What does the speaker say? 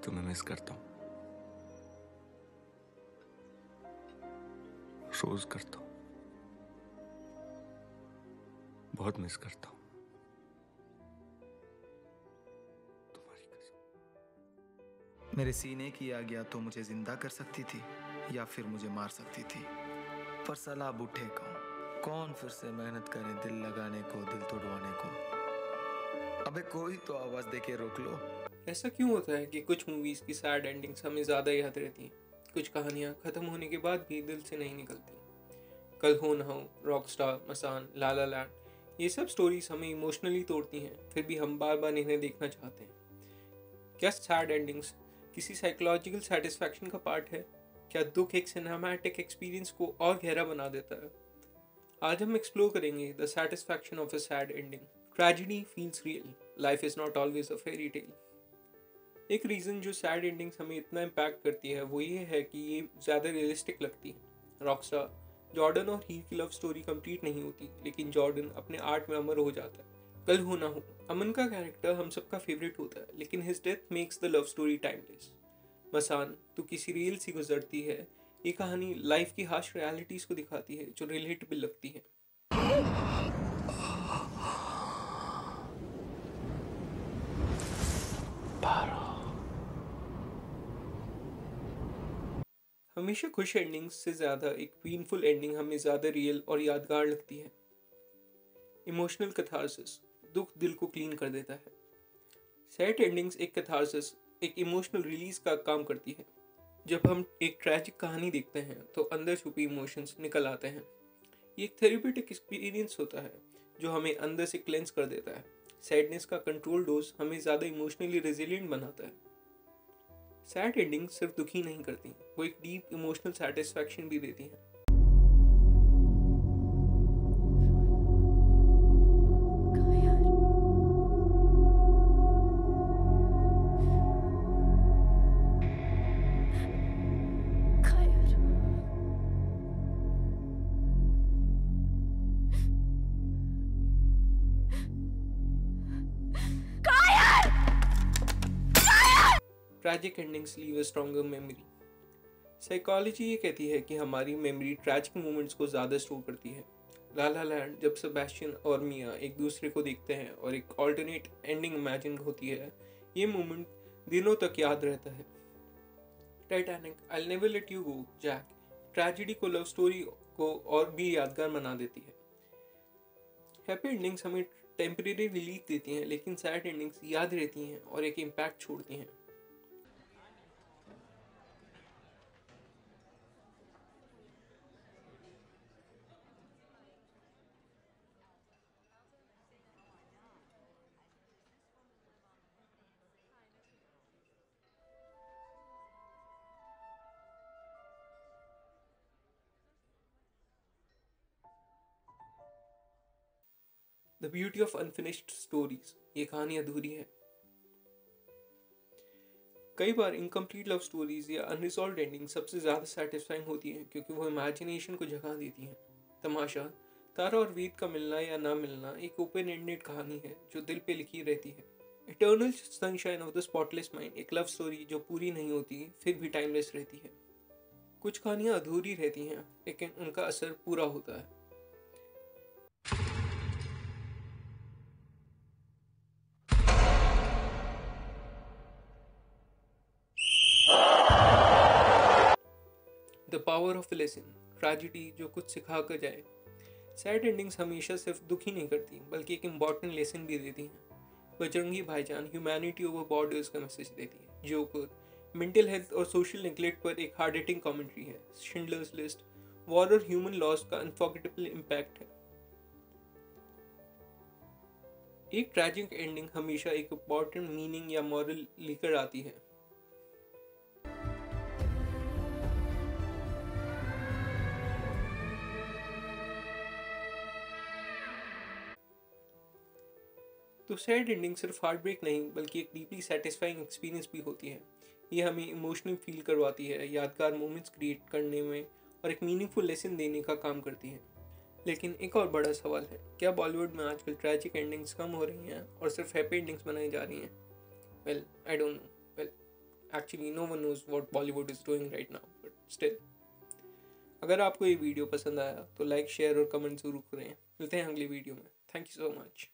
तुम्हें मिस करता हूँ, रोज करता हूँ, बहुत मिस करता हूँ तुम्हारी कसम। मेरे सीने की आग या तो मुझे जिंदा कर सकती थी या फिर मुझे मार सकती थी, पर सलाह अब उठे कौन फिर से मेहनत करे दिल लगाने को, दिल तोड़वाने को। अबे कोई तो आवाज देके रोक लो। ऐसा क्यों होता है कि कुछ मूवीज की सैड एंडिंग्स हमें ज़्यादा याद रहती हैं? कुछ कहानियाँ ख़त्म होने के बाद भी दिल से नहीं निकलती। कल हो ना हो, रॉकस्टार, मसान, ला ला लैंड, ये सब स्टोरीज हमें इमोशनली तोड़ती हैं, फिर भी हम बार बार इन्हें देखना चाहते हैं। क्या सैड एंडिंग्स किसी साइकोलॉजिकल सेटिस्फैक्शन का पार्ट है? क्या दुख एक सिनेमैटिक एक्सपीरियंस को और गहरा बना देता है? आज हम एक्सप्लोर करेंगे the satisfaction of a sad ending. Tragedy feels real, life is not always a fairy tale. एक रीज़न जो सैड एंडिंग्स हमें इतना इम्पैक्ट करती है वो ये है कि ये ज़्यादा रियलिस्टिक लगती है। रॉकस्टार, जॉर्डन और हीर की लव स्टोरी कंप्लीट नहीं होती, लेकिन जॉर्डन अपने आर्ट में अमर हो जाता है। कल हो ना हो, अमन का कैरेक्टर हम सबका फेवरेट होता है, लेकिन his death makes the love story timeless. Masaan, तो किसी रील सी गुजरती है, ये कहानी लाइफ की हार्श रियलिटीज़ को दिखाती है जो रिलेटेबल लगती है। हमेशा खुश एंडिंग्स से ज़्यादा एक पेनफुल एंडिंग हमें ज़्यादा रियल और यादगार लगती है। इमोशनल कैथारसिस, दुख दिल को क्लीन कर देता है। सैड एंडिंग्स एक कैथारसिस, एक इमोशनल रिलीज का काम करती है। जब हम एक ट्रैजिक कहानी देखते हैं तो अंदर छुपी इमोशंस निकल आते हैं। ये एक थेरेप्यूटिक एक्सपीरियंस होता है जो हमें अंदर से क्लेंस कर देता है। सैडनेस का कंट्रोल डोज हमें ज़्यादा इमोशनली रेजिलिएंट बनाता है। सैड एंडिंग सिर्फ दुखी नहीं करती, वो एक डीप इमोशनल सेटिस्फैक्शन भी देती हैं। Tragic endings leave a stronger memory. Psychology ये कहती है कि हमारी मेमोरी ट्रैजिक मोमेंट्स को ज़्यादा स्टोर करती है। ला ला लैंड, जब सेबेस्टियन और मिया एक दूसरे को देखते हैं और एक ऑल्टरनेट एंडिंग इमेजिन होती है, ये मोमेंट दिनों तक याद रहता है। Titanic, I never let you go Jack, tragedy को लव स्टोरी को और भी यादगार बना देती है। हैप्पी एंडिंग्स हमें टेम्परेरी रिलीफ देती हैं, लेकिन सैड एंडिंग्स याद रहती हैं और एक इम्पैक्ट छोड़ती हैं। The beauty of unfinished stories, ये कहानी अधूरी है। कई बार इनकम्प्लीट लव स्टोरीज या अनरिजॉल्व एंडिंग सबसे ज़्यादा सेटिस्फाइंग होती हैं क्योंकि वो इमेजिनेशन को जगह देती हैं। तमाशा, तारा और वेद का मिलना या ना मिलना एक ओपन एंडेड कहानी है जो दिल पे लिखी रहती है। Eternal sunshine of the spotless mind, एक लव स्टोरी जो पूरी नहीं होती फिर भी टाइमलेस रहती है। कुछ कहानियाँ अधूरी रहती हैं लेकिन उनका असर पूरा होता है। The power of lesson, tragedy जो कुछ सिखा कर जाए। सैड एंडिंग्स हमेशा सिर्फ दुख ही नहीं करती बल्कि एक इम्पॉर्टेंट लेसन भी देती हैं। बजरंगी भाईजान ह्यूमैनिटी ओवर बॉर्डर्स का मैसेज देती है। जोकर, मेंटल हेल्थ और सोशल नेग्लेक्ट पर एक हार्ड हिटिंग कमेंट्री है। शिंडलर्स लिस्ट, वॉर और ह्यूमन लॉस का अनफॉरगेटेबल इम्पैक्ट है। एक ट्रैजिक एंडिंग हमेशा एक इम्पॉर्टेंट मीनिंग या मॉरल लेकर आती है। तो सैड एंडिंग सिर्फ हार्ट ब्रेक नहीं बल्कि एक डीपली सेटिस्फाइंग एक्सपीरियंस भी होती है। ये हमें इमोशनल फील करवाती है, यादगार मोमेंट्स क्रिएट करने में और एक मीनिंगफुल लेसन देने का काम करती है। लेकिन एक और बड़ा सवाल है, क्या बॉलीवुड में आजकल ट्रैजिक एंडिंग्स कम हो रही हैं और सिर्फ हैप्पी एंडिंग्स बनाई जा रही हैं? Well, I don't know. Well, actually no one knows what Bollywood is doing right now, but still. अगर आपको ये वीडियो पसंद आया तो लाइक, शेयर और कमेंट जरूर करें। मिलते हैं अगली वीडियो में। Thank you so much.